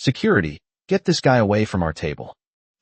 "Security, get this guy away from our table."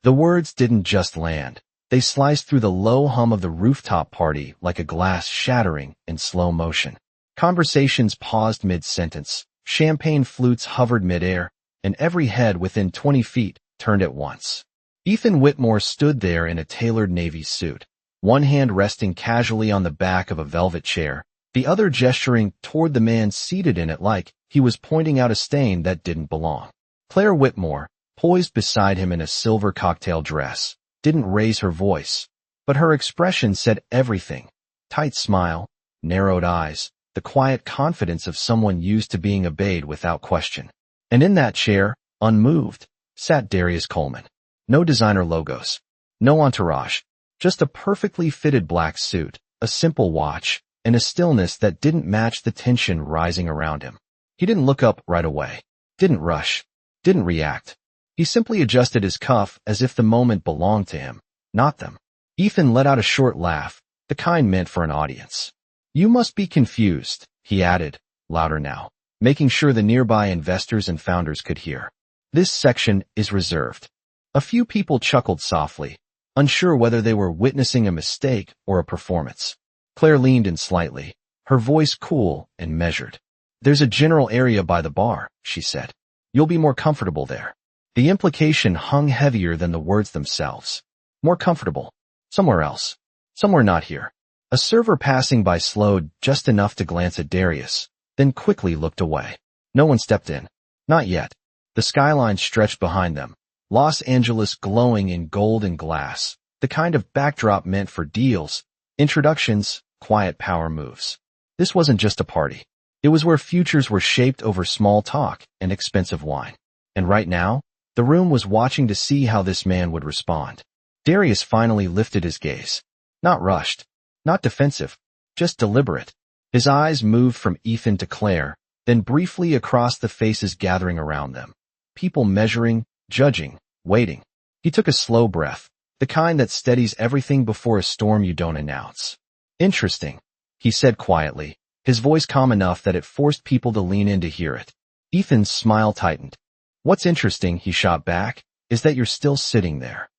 The words didn't just land. They sliced through the low hum of the rooftop party like a glass shattering in slow motion. Conversations paused mid-sentence, champagne flutes hovered mid-air, and every head within 20 feet turned at once. Ethan Whitmore stood there in a tailored navy suit, one hand resting casually on the back of a velvet chair, the other gesturing toward the man seated in it like he was pointing out a stain that didn't belong. Claire Whitmore, poised beside him in a silver cocktail dress, didn't raise her voice, but her expression said everything. Tight smile, narrowed eyes, the quiet confidence of someone used to being obeyed without question. And in that chair, unmoved, sat Darius Coleman. No designer logos, no entourage, just a perfectly fitted black suit, a simple watch, and a stillness that didn't match the tension rising around him. He didn't look up right away, didn't rush, didn't react. He simply adjusted his cuff as if the moment belonged to him, not them. Ethan let out a short laugh, the kind meant for an audience. "You must be confused," he added, louder now, making sure the nearby investors and founders could hear. "This section is reserved." A few people chuckled softly, unsure whether they were witnessing a mistake or a performance. Claire leaned in slightly, her voice cool and measured. "There's a general area by the bar," she said. "You'll be more comfortable there." The implication hung heavier than the words themselves. More comfortable. Somewhere else. Somewhere not here. A server passing by slowed just enough to glance at Darius, then quickly looked away. No one stepped in. Not yet. The skyline stretched behind them, Los Angeles glowing in gold and glass, the kind of backdrop meant for deals, introductions, quiet power moves. This wasn't just a party. It was where futures were shaped over small talk and expensive wine. And right now, the room was watching to see how this man would respond. Darius finally lifted his gaze. Not rushed, not defensive, just deliberate. His eyes moved from Ethan to Claire, then briefly across the faces gathering around them. People measuring, judging, waiting. He took a slow breath, the kind that steadies everything before a storm you don't announce. "Interesting," he said quietly, his voice calm enough that it forced people to lean in to hear it. Ethan's smile tightened. "What's interesting," he shot back, "is that you're still sitting there."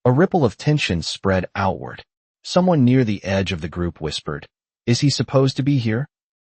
A ripple of tension spread outward. Someone near the edge of the group whispered, "Is he supposed to be here?"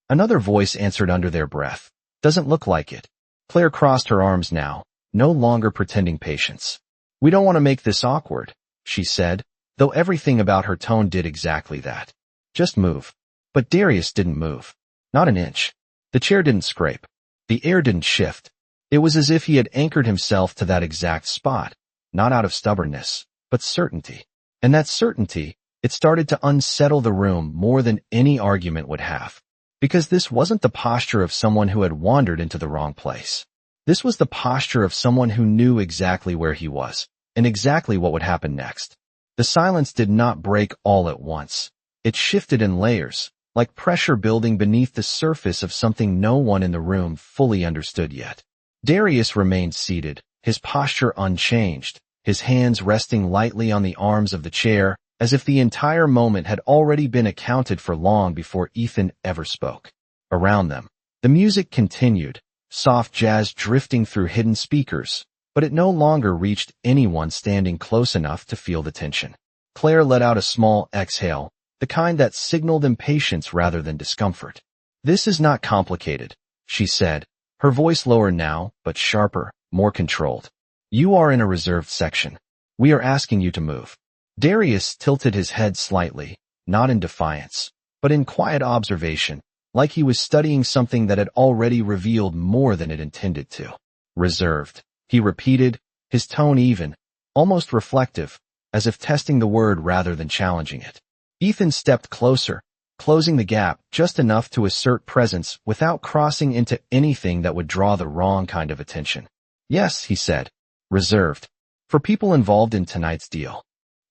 Another voice answered under their breath, "Doesn't look like it." Claire crossed her arms now, no longer pretending patience. "We don't want to make this awkward," she said, though everything about her tone did exactly that. "Just move." But Darius didn't move. Not an inch. The chair didn't scrape. The air didn't shift. It was as if he had anchored himself to that exact spot, not out of stubbornness, but certainty. And that certainty, it started to unsettle the room more than any argument would have. Because this wasn't the posture of someone who had wandered into the wrong place. This was the posture of someone who knew exactly where he was, and exactly what would happen next. The silence did not break all at once. It shifted in layers, like pressure building beneath the surface of something no one in the room fully understood yet. Darius remained seated, his posture unchanged, his hands resting lightly on the arms of the chair, as if the entire moment had already been accounted for long before Ethan ever spoke. Around them, the music continued, soft jazz drifting through hidden speakers, but it no longer reached anyone standing close enough to feel the tension. Claire let out a small exhale, the kind that signaled impatience rather than discomfort. "This is not complicated," she said, her voice lower now, but sharper, more controlled. "You are in a reserved section. We are asking you to move." Darius tilted his head slightly, not in defiance, but in quiet observation, like he was studying something that had already revealed more than it intended to. "Reserved," he repeated, his tone even, almost reflective, as if testing the word rather than challenging it. Ethan stepped closer, closing the gap just enough to assert presence without crossing into anything that would draw the wrong kind of attention. "Yes," he said, "reserved. For people involved in tonight's deal."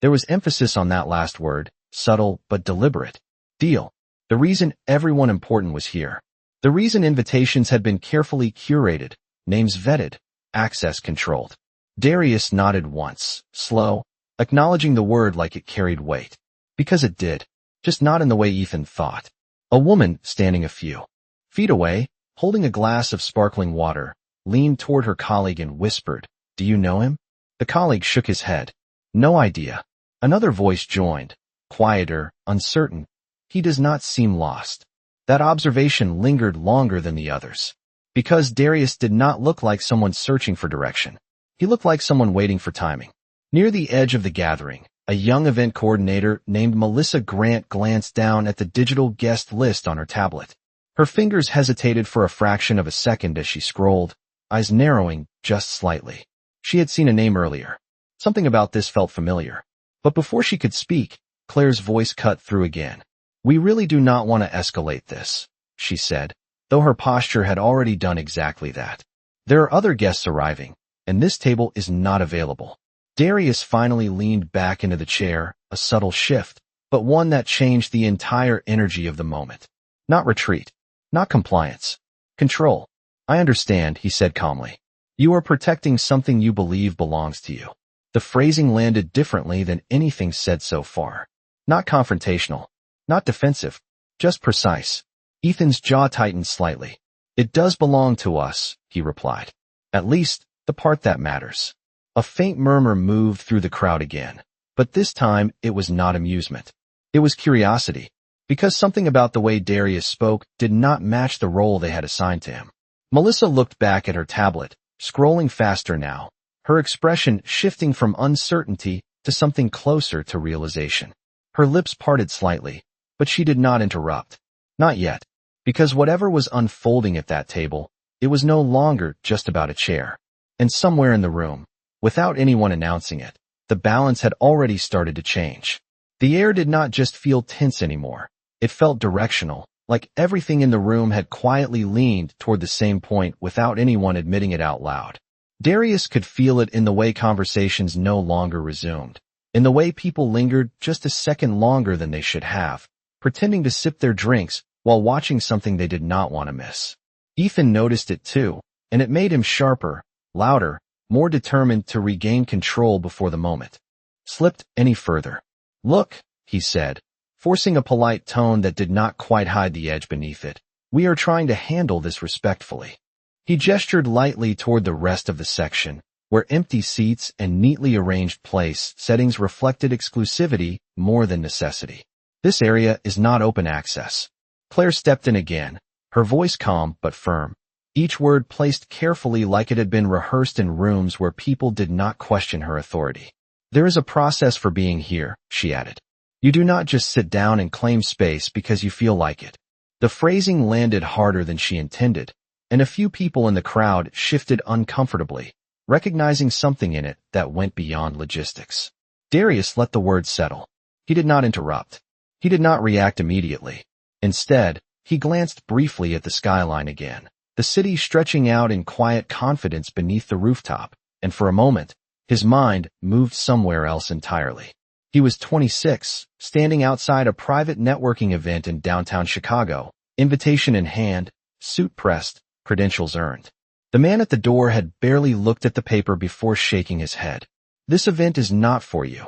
There was emphasis on that last word, subtle but deliberate. Deal. The reason everyone important was here. The reason invitations had been carefully curated, names vetted, access controlled. Darius nodded once, slow, acknowledging the word like it carried weight. Because it did, just not in the way Ethan thought. A woman standing a few feet away, holding a glass of sparkling water, leaned toward her colleague and whispered, "Do you know him?" The colleague shook his head. "No idea." Another voice joined, quieter, uncertain. "He does not seem lost." That observation lingered longer than the others. Because Darius did not look like someone searching for direction. He looked like someone waiting for timing. Near the edge of the gathering, a young event coordinator named Melissa Grant glanced down at the digital guest list on her tablet. Her fingers hesitated for a fraction of a second as she scrolled, eyes narrowing just slightly. She had seen a name earlier. Something about this felt familiar. But before she could speak, Claire's voice cut through again. "We really do not want to escalate this," she said, though her posture had already done exactly that. "There are other guests arriving, and this table is not available." Darius finally leaned back into the chair, a subtle shift, but one that changed the entire energy of the moment. Not retreat. Not compliance. Control. "I understand," he said calmly. "You are protecting something you believe belongs to you." The phrasing landed differently than anything said so far. Not confrontational. Not defensive. Just precise. Ethan's jaw tightened slightly. "It does belong to us," he replied. "At least, the part that matters." A faint murmur moved through the crowd again, but this time it was not amusement. It was curiosity, because something about the way Darius spoke did not match the role they had assigned to him. Melissa looked back at her tablet, scrolling faster now, her expression shifting from uncertainty to something closer to realization. Her lips parted slightly, but she did not interrupt. Not yet, because whatever was unfolding at that table, it was no longer just about a chair. And somewhere in the room, without anyone announcing it, the balance had already started to change. The air did not just feel tense anymore. It felt directional, like everything in the room had quietly leaned toward the same point without anyone admitting it out loud. Darius could feel it in the way conversations no longer resumed, in the way people lingered just a second longer than they should have, pretending to sip their drinks while watching something they did not want to miss. Ethan noticed it too, and it made him sharper, louder, more determined to regain control before the moment slipped any further. "Look," he said, forcing a polite tone that did not quite hide the edge beneath it. "We are trying to handle this respectfully." He gestured lightly toward the rest of the section, where empty seats and neatly arranged place settings reflected exclusivity more than necessity. "This area is not open access." Claire stepped in again, her voice calm but firm, each word placed carefully like it had been rehearsed in rooms where people did not question her authority. "There is a process for being here," she added. "You do not just sit down and claim space because you feel like it." The phrasing landed harder than she intended, and a few people in the crowd shifted uncomfortably, recognizing something in it that went beyond logistics. Darius let the words settle. He did not interrupt. He did not react immediately. Instead, he glanced briefly at the skyline again, the city stretching out in quiet confidence beneath the rooftop, and for a moment, his mind moved somewhere else entirely. He was 26, standing outside a private networking event in downtown Chicago, invitation in hand, suit pressed, credentials earned. The man at the door had barely looked at the paper before shaking his head. "This event is not for you,"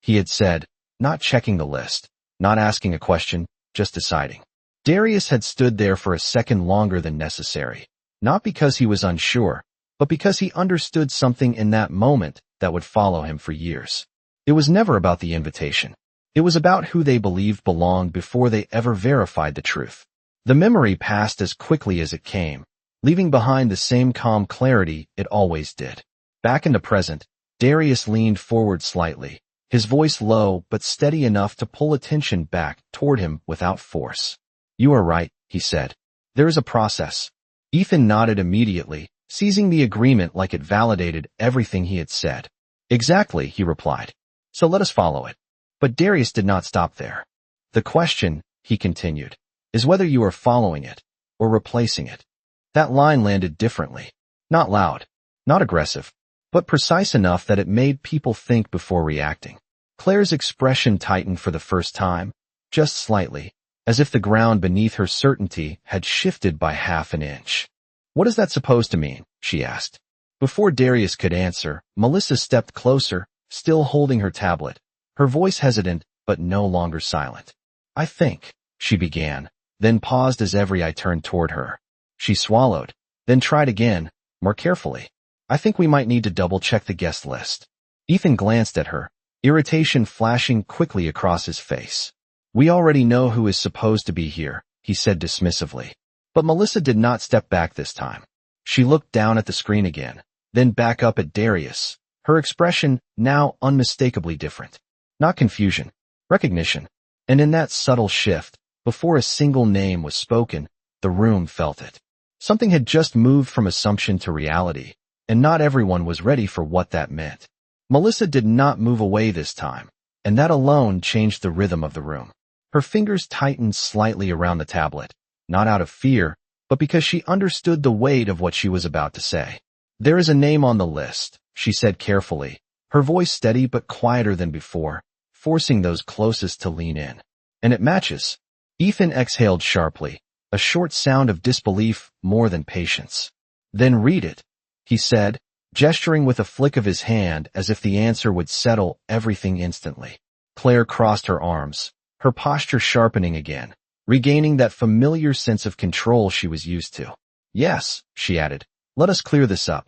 he had said, not checking the list, not asking a question, just deciding. Darius had stood there for a second longer than necessary, not because he was unsure, but because he understood something in that moment that would follow him for years. It was never about the invitation. It was about who they believed belonged before they ever verified the truth. The memory passed as quickly as it came, leaving behind the same calm clarity it always did. Back in the present, Darius leaned forward slightly, his voice low but steady enough to pull attention back toward him without force. "You are right," he said. "There is a process." Ethan nodded immediately, seizing the agreement like it validated everything he had said. "Exactly," he replied. "So let us follow it." But Darius did not stop there. "The question," he continued, "is whether you are following it or replacing it." That line landed differently. Not loud, not aggressive, but precise enough that it made people think before reacting. Claire's expression tightened for the first time, just slightly, as if the ground beneath her certainty had shifted by half an inch. "What is that supposed to mean?" she asked. Before Darius could answer, Melissa stepped closer, still holding her tablet, her voice hesitant but no longer silent. "I think," she began, then paused as every eye turned toward her. She swallowed, then tried again, more carefully. I think we might need to double-check the guest list. Ethan glanced at her, irritation flashing quickly across his face. We already know who is supposed to be here, he said dismissively. But Melissa did not step back this time. She looked down at the screen again, then back up at Darius, her expression now unmistakably different. Not confusion, recognition. And in that subtle shift, before a single name was spoken, the room felt it. Something had just moved from assumption to reality, and not everyone was ready for what that meant. Melissa did not move away this time, and that alone changed the rhythm of the room. Her fingers tightened slightly around the tablet, not out of fear, but because she understood the weight of what she was about to say. There is a name on the list, she said carefully, her voice steady but quieter than before, forcing those closest to lean in. And it matches. Ethan exhaled sharply, a short sound of disbelief more than patience. Then read it, he said, gesturing with a flick of his hand as if the answer would settle everything instantly. Claire crossed her arms, her posture sharpening again, regaining that familiar sense of control she was used to. Yes, she added, let us clear this up.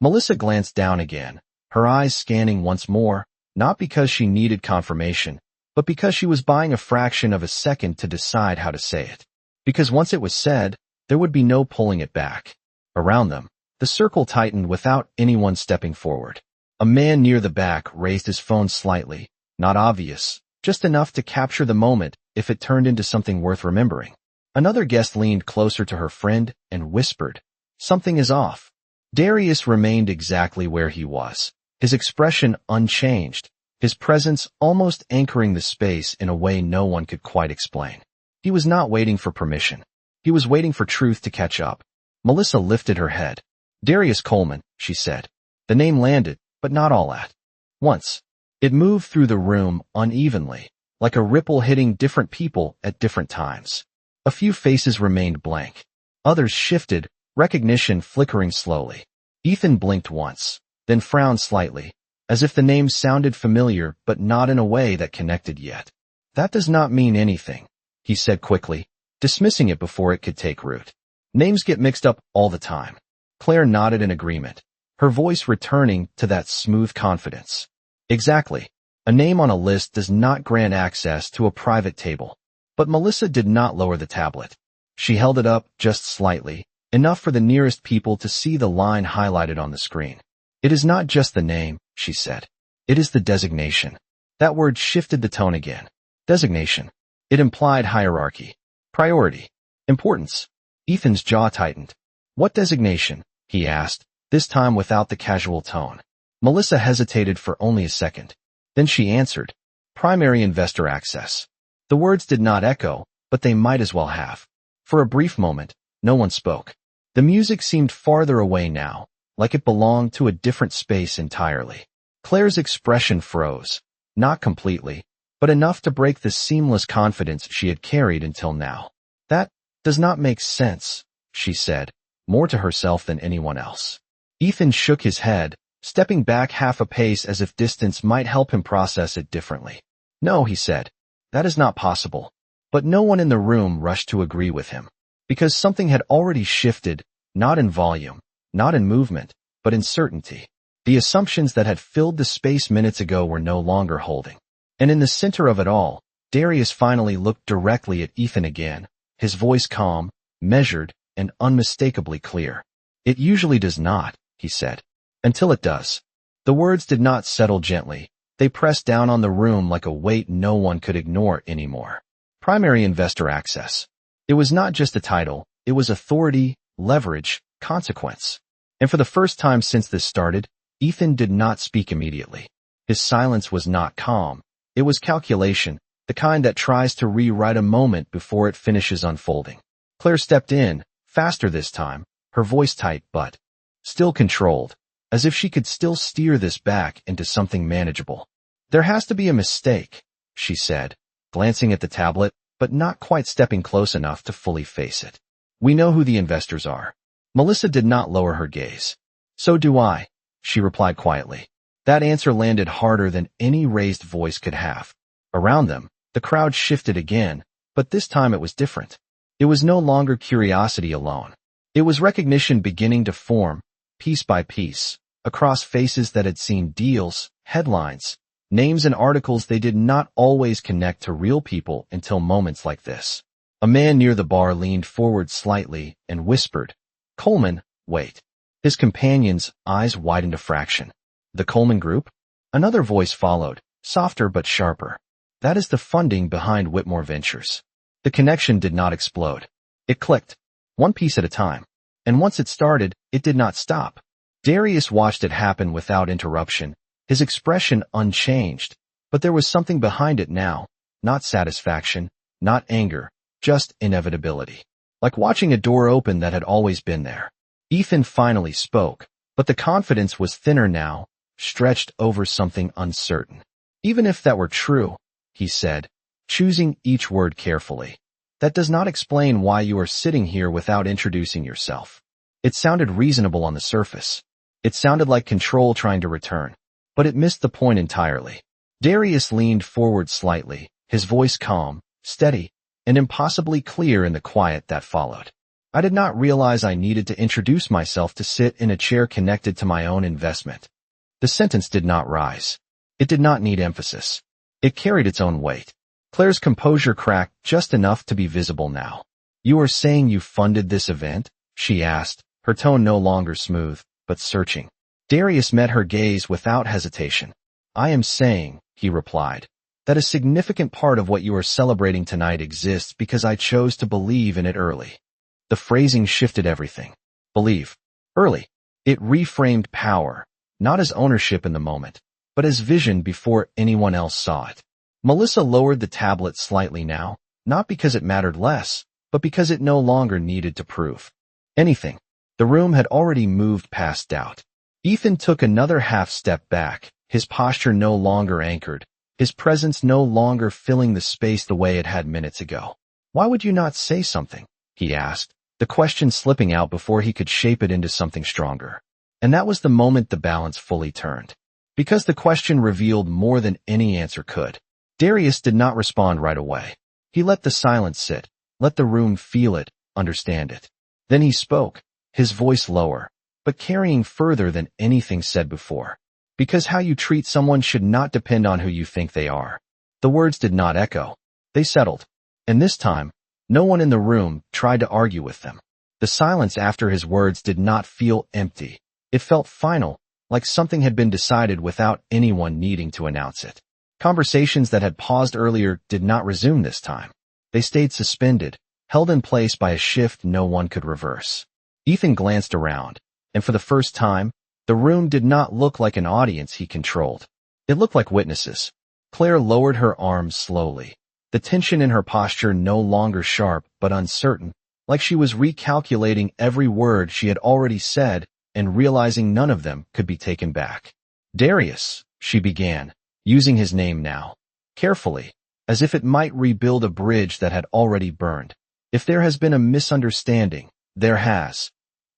Melissa glanced down again, her eyes scanning once more, not because she needed confirmation, but because she was buying a fraction of a second to decide how to say it. Because once it was said, there would be no pulling it back. Around them, the circle tightened without anyone stepping forward. A man near the back raised his phone slightly, not obvious, just enough to capture the moment if it turned into something worth remembering. Another guest leaned closer to her friend and whispered, "Something is off." Darius remained exactly where he was, his expression unchanged, his presence almost anchoring the space in a way no one could quite explain. He was not waiting for permission. He was waiting for truth to catch up. Melissa lifted her head. "Darius Coleman," she said. The name landed, but not all at once. It moved through the room unevenly, like a ripple hitting different people at different times. A few faces remained blank. Others shifted, recognition flickering slowly. Ethan blinked once, then frowned slightly, as if the name sounded familiar but not in a way that connected yet. "That does not mean anything," he said quickly, dismissing it before it could take root. "Names get mixed up all the time." Claire nodded in agreement, her voice returning to that smooth confidence. "Exactly. A name on a list does not grant access to a private table." But Melissa did not lower the tablet. She held it up just slightly, enough for the nearest people to see the line highlighted on the screen. "It is not just the name," she said. "It is the designation." That word shifted the tone again. Designation. It implied hierarchy, priority, importance. Ethan's jaw tightened. "What designation?" he asked, this time without the casual tone. Melissa hesitated for only a second. Then she answered, "Primary investor access." The words did not echo, but they might as well have. For a brief moment, no one spoke. The music seemed farther away now, like it belonged to a different space entirely. Claire's expression froze, not completely, but enough to break the seamless confidence she had carried until now. "That does not make sense," she said, more to herself than anyone else. Ethan shook his head, stepping back half a pace as if distance might help him process it differently. "No," he said, "that is not possible." But no one in the room rushed to agree with him, because something had already shifted, not in volume, not in movement, but in certainty. The assumptions that had filled the space minutes ago were no longer holding. And in the center of it all, Darius finally looked directly at Ethan again, his voice calm, measured, and unmistakably clear. "It usually does not," he said. "Until it does." The words did not settle gently. They pressed down on the room like a weight no one could ignore anymore. Primary investor access. It was not just a title, it was authority, leverage, consequence. And for the first time since this started, Ethan did not speak immediately. His silence was not calm. It was calculation, the kind that tries to rewrite a moment before it finishes unfolding. Claire stepped in, faster this time, her voice tight but still controlled, as if she could still steer this back into something manageable. "There has to be a mistake," she said, glancing at the tablet, but not quite stepping close enough to fully face it. "We know who the investors are." Melissa did not lower her gaze. "So do I," she replied quietly. That answer landed harder than any raised voice could have. Around them, the crowd shifted again, but this time it was different. It was no longer curiosity alone. It was recognition beginning to form, piece by piece, across faces that had seen deals, headlines, names and articles they did not always connect to real people until moments like this. A man near the bar leaned forward slightly and whispered, "Coleman, wait." His companion's eyes widened a fraction. "The Coleman Group?" Another voice followed, softer but sharper. "That is the funding behind Whitmore Ventures." The connection did not explode. It clicked, one piece at a time. And once it started, it did not stop. Darius watched it happen without interruption, his expression unchanged, but there was something behind it now, not satisfaction, not anger, just inevitability. Like watching a door open that had always been there. Ethan finally spoke, but the confidence was thinner now, stretched over something uncertain. "Even if that were true," he said, choosing each word carefully, "that does not explain why you are sitting here without introducing yourself." It sounded reasonable on the surface. It sounded like control trying to return, but it missed the point entirely. Darius leaned forward slightly, his voice calm, steady, and impossibly clear in the quiet that followed. "I did not realize I needed to introduce myself to sit in a chair connected to my own investment." The sentence did not rise. It did not need emphasis. It carried its own weight. Claire's composure cracked just enough to be visible now. "You are saying you funded this event?" she asked, her tone no longer smooth, but searching. Darius met her gaze without hesitation. "I am saying," he replied, "that a significant part of what you are celebrating tonight exists because I chose to believe in it early." The phrasing shifted everything. Believe. Early. It reframed power, not as ownership in the moment, but as vision before anyone else saw it. Melissa lowered the tablet slightly now, not because it mattered less, but because it no longer needed to prove anything. The room had already moved past doubt. Ethan took another half step back, his posture no longer anchored, his presence no longer filling the space the way it had minutes ago. "Why would you not say something?" he asked, the question slipping out before he could shape it into something stronger. And that was the moment the balance fully turned. Because the question revealed more than any answer could. Darius did not respond right away. He let the silence sit, let the room feel it, understand it. Then he spoke, his voice lower, but carrying further than anything said before. "Because how you treat someone should not depend on who you think they are." The words did not echo. They settled. And this time, no one in the room tried to argue with them. The silence after his words did not feel empty. It felt final, like something had been decided without anyone needing to announce it. Conversations that had paused earlier did not resume this time. They stayed suspended, held in place by a shift no one could reverse. Ethan glanced around, and for the first time, the room did not look like an audience he controlled. It looked like witnesses. Claire lowered her arms slowly, the tension in her posture no longer sharp but uncertain, like she was recalculating every word she had already said and realizing none of them could be taken back. "Darius," she began, using his name now, carefully, as if it might rebuild a bridge that had already burned. "If there has been a misunderstanding, there has,"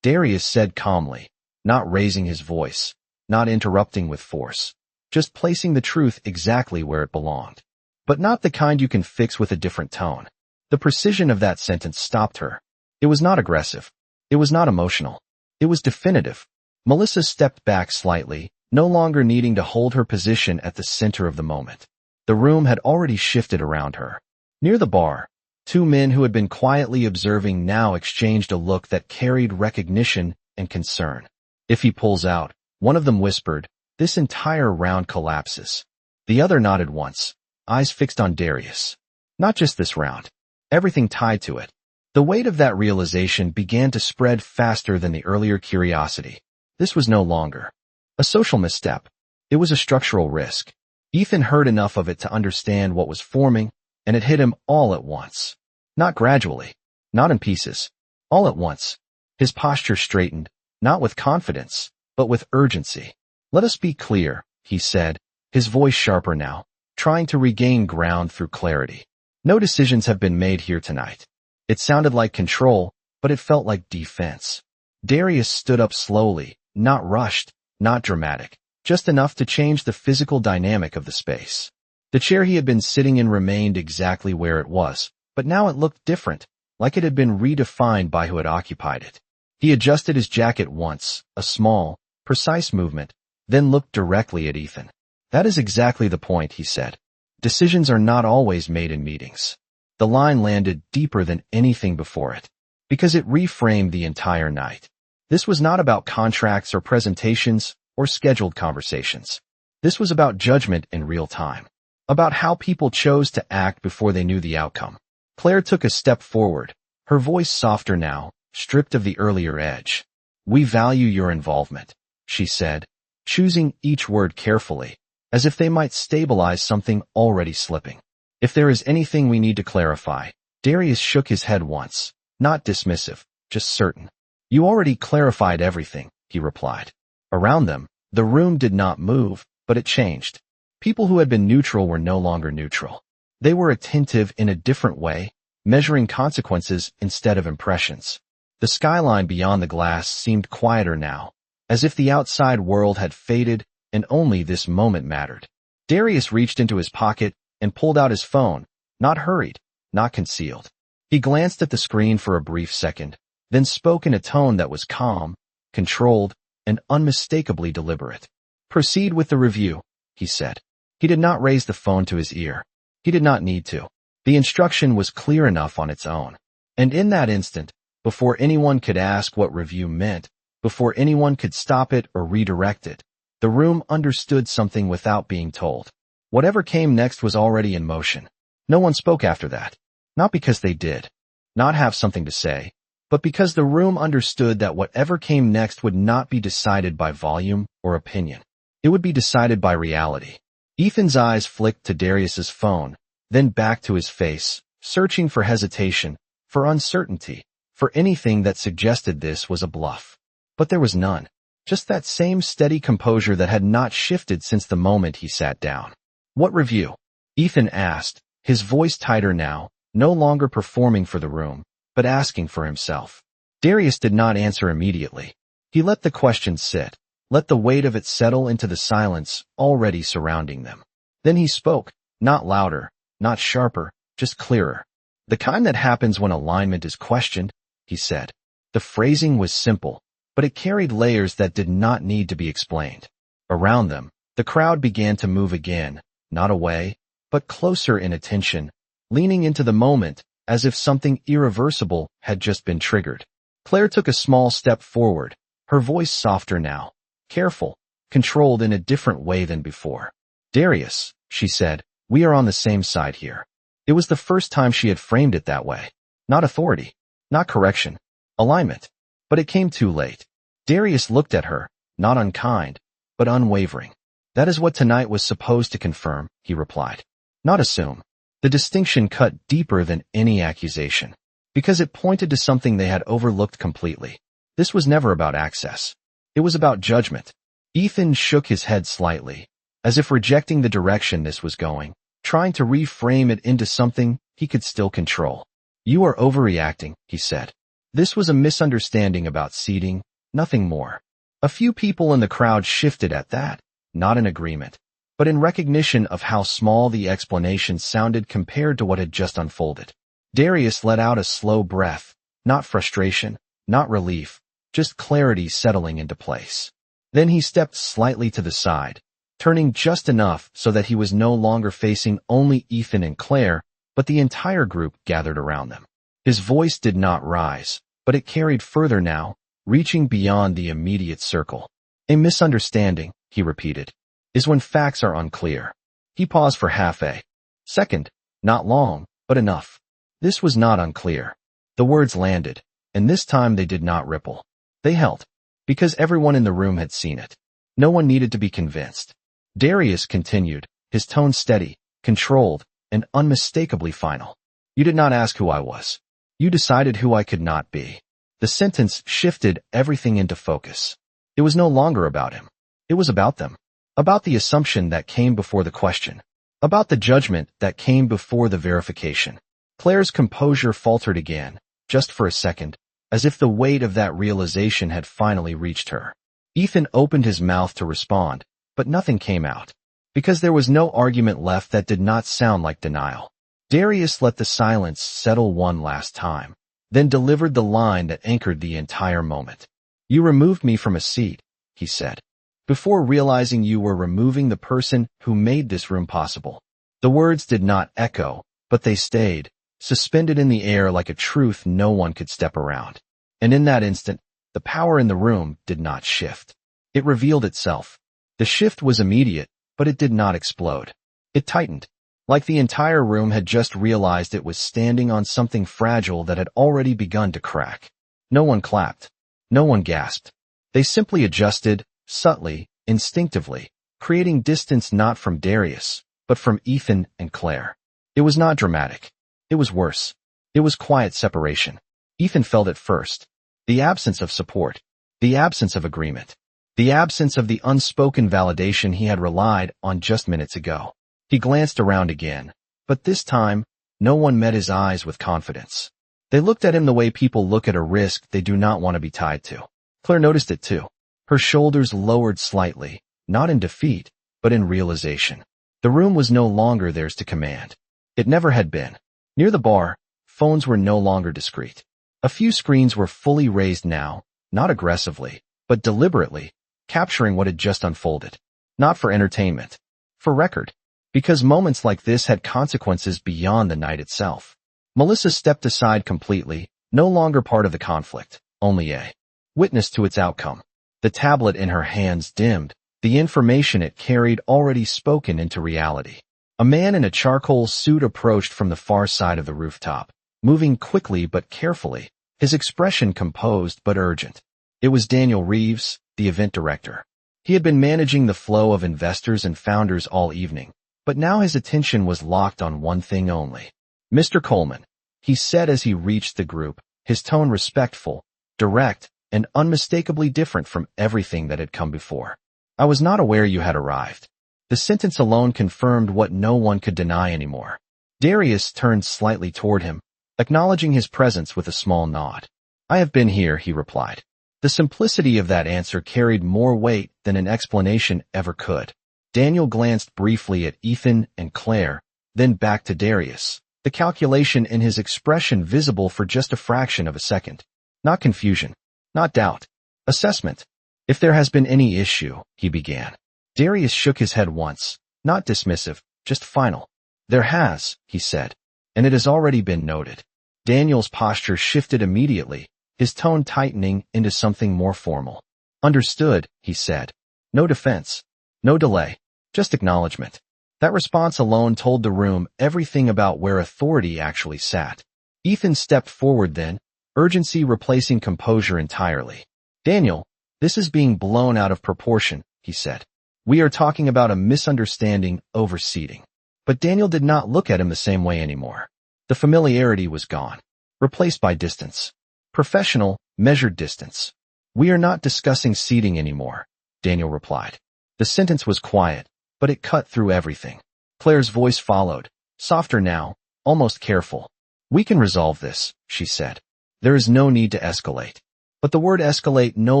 Darius said calmly, not raising his voice, not interrupting with force, just placing the truth exactly where it belonged. But not the kind you can fix with a different tone. The precision of that sentence stopped her. It was not aggressive. It was not emotional. It was definitive. Melissa stepped back slightly, no longer needing to hold her position at the center of the moment. The room had already shifted around her. Near the bar, two men who had been quietly observing now exchanged a look that carried recognition and concern. "If he pulls out," one of them whispered, "this entire round collapses." The other nodded once, eyes fixed on Darius. Not just this round. Everything tied to it. The weight of that realization began to spread faster than the earlier curiosity. This was no longer a social misstep. It was a structural risk. Ethan heard enough of it to understand what was forming, and it hit him all at once. Not gradually, not in pieces, all at once. His posture straightened, not with confidence, but with urgency. "Let us be clear," he said, his voice sharper now, trying to regain ground through clarity. "No decisions have been made here tonight." It sounded like control, but it felt like defense. Darius stood up slowly, not rushed, not dramatic, just enough to change the physical dynamic of the space. The chair he had been sitting in remained exactly where it was, but now it looked different, like it had been redefined by who had occupied it. He adjusted his jacket once, a small, precise movement, then looked directly at Ethan. That is exactly the point, he said. Decisions are not always made in meetings. The line landed deeper than anything before it, because it reframed the entire night. This was not about contracts or presentations or scheduled conversations. This was about judgment in real time, about how people chose to act before they knew the outcome. Claire took a step forward, her voice softer now, stripped of the earlier edge. "We value your involvement," she said, choosing each word carefully, as if they might stabilize something already slipping. "If there is anything we need to clarify," Darius shook his head once, not dismissive, just certain. "You already clarified everything," he replied. Around them, the room did not move, but it changed. People who had been neutral were no longer neutral. They were attentive in a different way, measuring consequences instead of impressions. The skyline beyond the glass seemed quieter now, as if the outside world had faded and only this moment mattered. Darius reached into his pocket and pulled out his phone, not hurried, not concealed. He glanced at the screen for a brief second, then spoke in a tone that was calm, controlled, and unmistakably deliberate. "Proceed with the review," he said. He did not raise the phone to his ear. He did not need to. The instruction was clear enough on its own. And in that instant, before anyone could ask what review meant, before anyone could stop it or redirect it, the room understood something without being told. Whatever came next was already in motion. No one spoke after that. Not because they did not have something to say, but because the room understood that whatever came next would not be decided by volume or opinion. It would be decided by reality. Ethan's eyes flicked to Darius's phone, then back to his face, searching for hesitation, for uncertainty, for anything that suggested this was a bluff. But there was none. Just that same steady composure that had not shifted since the moment he sat down. "What review?" Ethan asked, his voice tighter now, no longer performing for the room, but asking for himself. Darius did not answer immediately. He let the question sit, let the weight of it settle into the silence already surrounding them. Then he spoke, not louder, not sharper, just clearer. "The kind that happens when alignment is questioned," he said. The phrasing was simple, but it carried layers that did not need to be explained. Around them, the crowd began to move again, not away, but closer in attention, leaning into the moment as if something irreversible had just been triggered. Claire took a small step forward, her voice softer now, careful, controlled in a different way than before. "Darius," she said, "we are on the same side here." It was the first time she had framed it that way. Not authority, not correction, alignment. But it came too late. Darius looked at her, not unkind, but unwavering. "That is what tonight was supposed to confirm," he replied. "Not assume." The distinction cut deeper than any accusation, because it pointed to something they had overlooked completely. This was never about access. It was about judgment. Ethan shook his head slightly, as if rejecting the direction this was going, trying to reframe it into something he could still control. "You are overreacting," he said. This was a misunderstanding about seating, nothing more. A few people in the crowd shifted at that, not in agreement, but in recognition of how small the explanation sounded compared to what had just unfolded. Darius let out a slow breath, not frustration, not relief, just clarity settling into place. Then he stepped slightly to the side, turning just enough so that he was no longer facing only Ethan and Claire, but the entire group gathered around them. His voice did not rise, but it carried further now, reaching beyond the immediate circle. "A misunderstanding," he repeated, "is when facts are unclear." He paused for half a second, not long, but enough. This was not unclear. The words landed, and this time they did not ripple. They held, because everyone in the room had seen it. No one needed to be convinced. Darius continued, his tone steady, controlled, and unmistakably final. "You did not ask who I was. You decided who I could not be." The sentence shifted everything into focus. It was no longer about him. It was about them. About the assumption that came before the question. About the judgment that came before the verification. Claire's composure faltered again, just for a second, as if the weight of that realization had finally reached her. Ethan opened his mouth to respond, but nothing came out. Because there was no argument left that did not sound like denial. Darius let the silence settle one last time, then delivered the line that anchored the entire moment. "You removed me from a seat," he said, "before realizing you were removing the person who made this room possible." The words did not echo, but they stayed, suspended in the air like a truth no one could step around. And in that instant, the power in the room did not shift. It revealed itself. The shift was immediate, but it did not explode. It tightened, like the entire room had just realized it was standing on something fragile that had already begun to crack. No one clapped. No one gasped. They simply adjusted, subtly, instinctively, creating distance not from Darius, but from Ethan and Claire. It was not dramatic. It was worse. It was quiet separation. Ethan felt it first. The absence of support. The absence of agreement. The absence of the unspoken validation he had relied on just minutes ago. He glanced around again, but this time, no one met his eyes with confidence. They looked at him the way people look at a risk they do not want to be tied to. Claire noticed it too. Her shoulders lowered slightly, not in defeat, but in realization. The room was no longer theirs to command. It never had been. Near the bar, phones were no longer discreet. A few screens were fully raised now, not aggressively, but deliberately, capturing what had just unfolded. Not for entertainment. For record. Because moments like this had consequences beyond the night itself. Melissa stepped aside completely, no longer part of the conflict, only a witness to its outcome. The tablet in her hands dimmed, the information it carried already spoken into reality. A man in a charcoal suit approached from the far side of the rooftop, moving quickly but carefully, his expression composed but urgent. It was Daniel Reeves, the event director. He had been managing the flow of investors and founders all evening, but now his attention was locked on one thing only. "Mr. Coleman," he said as he reached the group, his tone respectful, direct, and unmistakably different from everything that had come before. "I was not aware you had arrived." The sentence alone confirmed what no one could deny anymore. Darius turned slightly toward him, acknowledging his presence with a small nod. "I have been here," he replied. The simplicity of that answer carried more weight than an explanation ever could. Daniel glanced briefly at Ethan and Claire, then back to Darius, the calculation in his expression visible for just a fraction of a second. Not confusion. Not doubt. Assessment. "If there has been any issue," he began. Darius shook his head once, not dismissive, just final. "There has," he said, "and it has already been noted." Daniel's posture shifted immediately, his tone tightening into something more formal. "Understood," he said. No defense. No delay. Just acknowledgement. That response alone told the room everything about where authority actually sat. Ethan stepped forward then, urgency replacing composure entirely. "Daniel, this is being blown out of proportion," he said. "We are talking about a misunderstanding over seating." But Daniel did not look at him the same way anymore. The familiarity was gone, replaced by distance. Professional, measured distance. "We are not discussing seating anymore," Daniel replied. The sentence was quiet, but it cut through everything. Claire's voice followed, softer now, almost careful. "We can resolve this," she said. "There is no need to escalate." But the word escalate no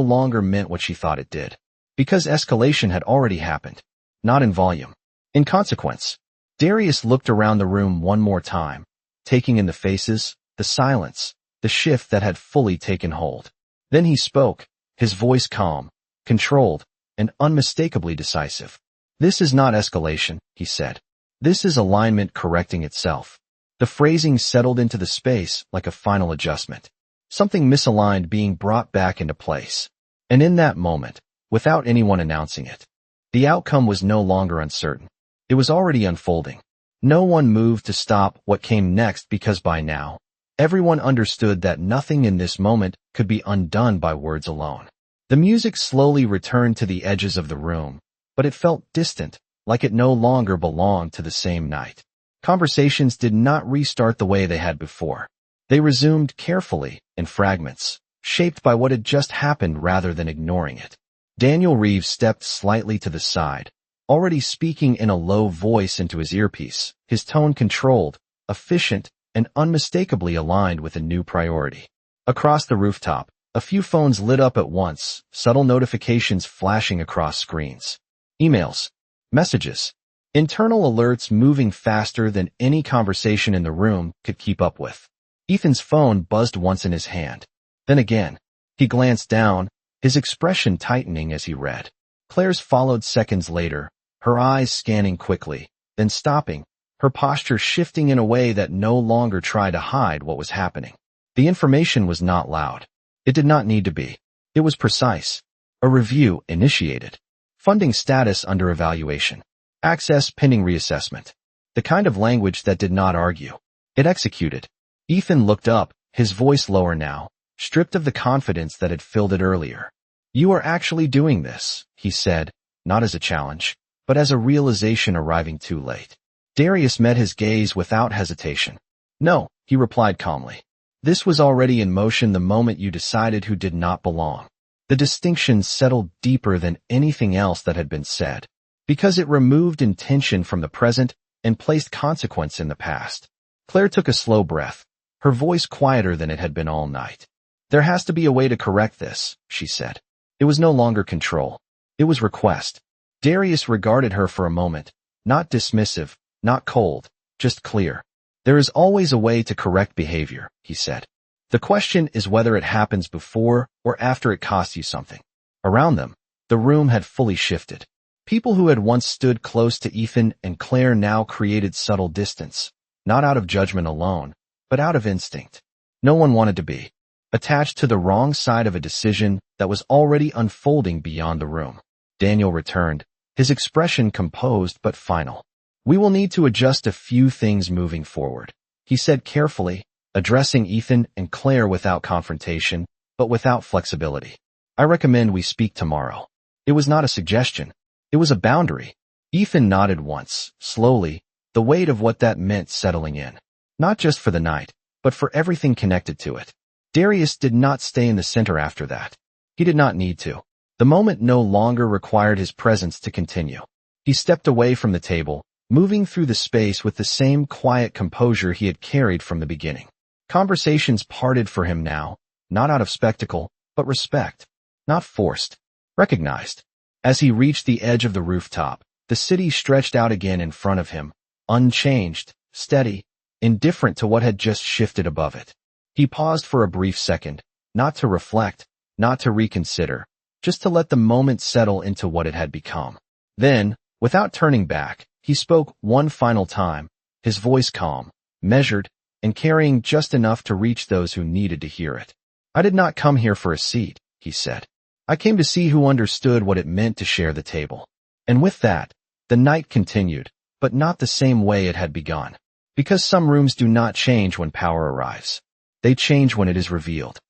longer meant what she thought it did. Because escalation had already happened. Not in volume. In consequence. Darius looked around the room one more time, taking in the faces, the silence, the shift that had fully taken hold. Then he spoke, his voice calm, controlled, and unmistakably decisive. "This is not escalation," he said. "This is alignment correcting itself." The phrasing settled into the space like a final adjustment. Something misaligned being brought back into place. And in that moment, without anyone announcing it, the outcome was no longer uncertain. It was already unfolding. No one moved to stop what came next because by now, everyone understood that nothing in this moment could be undone by words alone. The music slowly returned to the edges of the room, but it felt distant, like it no longer belonged to the same night. Conversations did not restart the way they had before. They resumed carefully, in fragments, shaped by what had just happened rather than ignoring it. Daniel Reeves stepped slightly to the side, already speaking in a low voice into his earpiece, his tone controlled, efficient, and unmistakably aligned with a new priority. Across the rooftop, a few phones lit up at once, subtle notifications flashing across screens. Emails. Messages. Internal alerts moving faster than any conversation in the room could keep up with. Ethan's phone buzzed once in his hand. Then again. He glanced down, his expression tightening as he read. Claire's followed seconds later, her eyes scanning quickly, then stopping, her posture shifting in a way that no longer tried to hide what was happening. The information was not loud. It did not need to be. It was precise. A review initiated. Funding status under evaluation. Access pending reassessment. The kind of language that did not argue. It executed. Ethan looked up, his voice lower now, stripped of the confidence that had filled it earlier. "You are actually doing this," he said, not as a challenge, but as a realization arriving too late. Darius met his gaze without hesitation. "No," he replied calmly. "This was already in motion the moment you decided who did not belong." The distinction settled deeper than anything else that had been said, because it removed intention from the present and placed consequence in the past. Claire took a slow breath, her voice quieter than it had been all night. "There has to be a way to correct this," she said. It was no longer control. It was request. Darius regarded her for a moment, not dismissive, not cold, just clear. "There is always a way to correct behavior," he said. "The question is whether it happens before or after it costs you something." Around them, the room had fully shifted. People who had once stood close to Ethan and Claire now created subtle distance, not out of judgment alone, but out of instinct. No one wanted to be attached to the wrong side of a decision that was already unfolding beyond the room. Daniel returned, his expression composed but final. "We will need to adjust a few things moving forward," he said carefully, addressing Ethan and Claire without confrontation, but without flexibility. "I recommend we speak tomorrow." It was not a suggestion. It was a boundary. Ethan nodded once, slowly, the weight of what that meant settling in. Not just for the night, but for everything connected to it. Darius did not stay in the center after that. He did not need to. The moment no longer required his presence to continue. He stepped away from the table, moving through the space with the same quiet composure he had carried from the beginning. Conversations parted for him now, not out of spectacle, but respect. Not forced. Recognized. As he reached the edge of the rooftop, the city stretched out again in front of him, unchanged, steady, indifferent to what had just shifted above it. He paused for a brief second, not to reflect, not to reconsider, just to let the moment settle into what it had become. Then, without turning back, he spoke one final time, his voice calm, measured, and carrying just enough to reach those who needed to hear it. "I did not come here for a seat," he said. "I came to see who understood what it meant to share the table." And with that, the night continued, but not the same way it had begun. Because some rooms do not change when power arrives. They change when it is revealed.